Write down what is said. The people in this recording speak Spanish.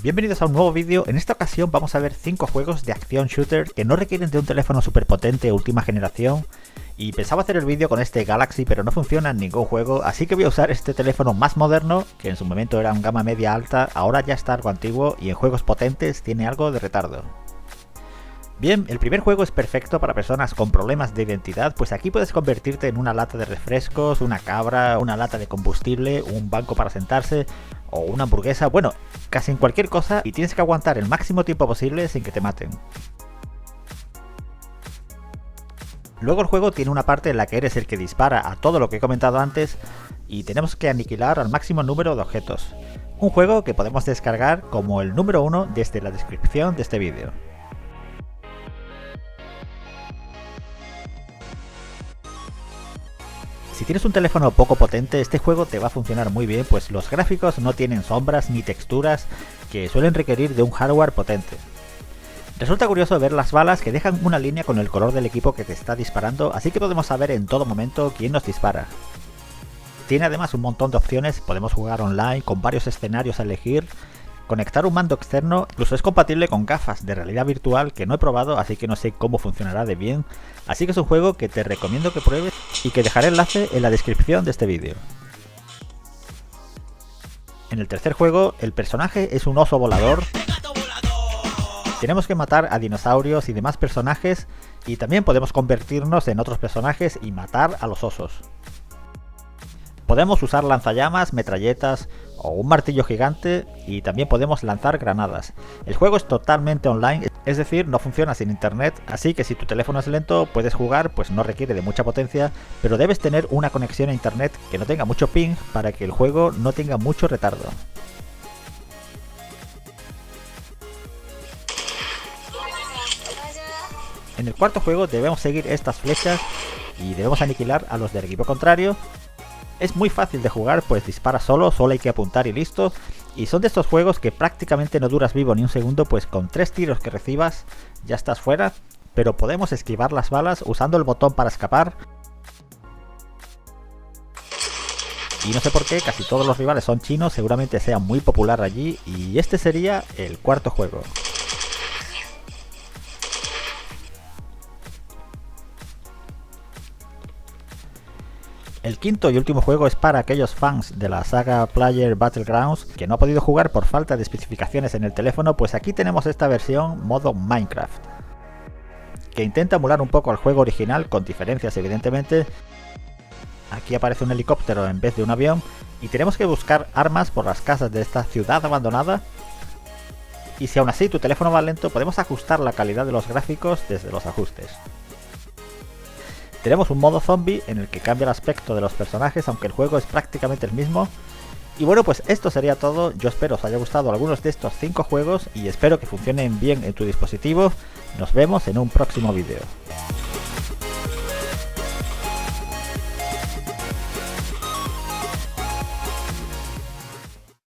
Bienvenidos a un nuevo vídeo. En esta ocasión vamos a ver 5 juegos de acción shooter que no requieren de un teléfono super potente última generación. Y pensaba hacer el vídeo con este Galaxy, pero no funciona en ningún juego, así que voy a usar este teléfono más moderno, que en su momento era un gama media alta, ahora ya está algo antiguo y en juegos potentes tiene algo de retardo. Bien, el primer juego es perfecto para personas con problemas de identidad, pues aquí puedes convertirte en una lata de refrescos, una cabra, una lata de combustible, un banco para sentarse o una hamburguesa, bueno, casi en cualquier cosa, y tienes que aguantar el máximo tiempo posible sin que te maten. Luego el juego tiene una parte en la que eres el que dispara a todo lo que he comentado antes y tenemos que aniquilar al máximo número de objetos. Un juego que podemos descargar como el número 1 desde la descripción de este vídeo. Si tienes un teléfono poco potente, este juego te va a funcionar muy bien, pues los gráficos no tienen sombras ni texturas que suelen requerir de un hardware potente. Resulta curioso ver las balas que dejan una línea con el color del equipo que te está disparando, así que podemos saber en todo momento quién nos dispara. Tiene además un montón de opciones, podemos jugar online con varios escenarios a elegir, conectar un mando externo, incluso es compatible con gafas de realidad virtual que no he probado, así que no sé cómo funcionará de bien, así que es un juego que te recomiendo que pruebes y que dejaré enlace en la descripción de este vídeo. En el tercer juego, el personaje es un oso volador. Tenemos que matar a dinosaurios y demás personajes y también podemos convertirnos en otros personajes y matar a los osos. Podemos usar lanzallamas, metralletas o un martillo gigante y también podemos lanzar granadas. El juego es totalmente online, es decir, no funciona sin internet, así que si tu teléfono es lento puedes jugar, pues no requiere de mucha potencia, pero debes tener una conexión a internet que no tenga mucho ping para que el juego no tenga mucho retardo. En el cuarto juego debemos seguir estas flechas y debemos aniquilar a los del equipo contrario. Es muy fácil de jugar, pues dispara solo hay que apuntar y listo. Y son de estos juegos que prácticamente no duras vivo ni un segundo, pues con 3 tiros que recibas ya estás fuera. Pero podemos esquivar las balas usando el botón para escapar. Y no sé por qué, casi todos los rivales son chinos, seguramente sea muy popular allí. Y este sería el cuarto juego. El quinto y último juego es para aquellos fans de la saga Player Battlegrounds que no ha podido jugar por falta de especificaciones en el teléfono, pues aquí tenemos esta versión modo Minecraft, que intenta emular un poco al juego original, con diferencias evidentemente. Aquí aparece un helicóptero en vez de un avión y tenemos que buscar armas por las casas de esta ciudad abandonada. Y si aún así tu teléfono va lento, podemos ajustar la calidad de los gráficos desde los ajustes. Tenemos un modo zombie en el que cambia el aspecto de los personajes, aunque el juego es prácticamente el mismo. Y bueno, pues esto sería todo. Yo espero os haya gustado algunos de estos 5 juegos y espero que funcionen bien en tu dispositivo. Nos vemos en un próximo vídeo.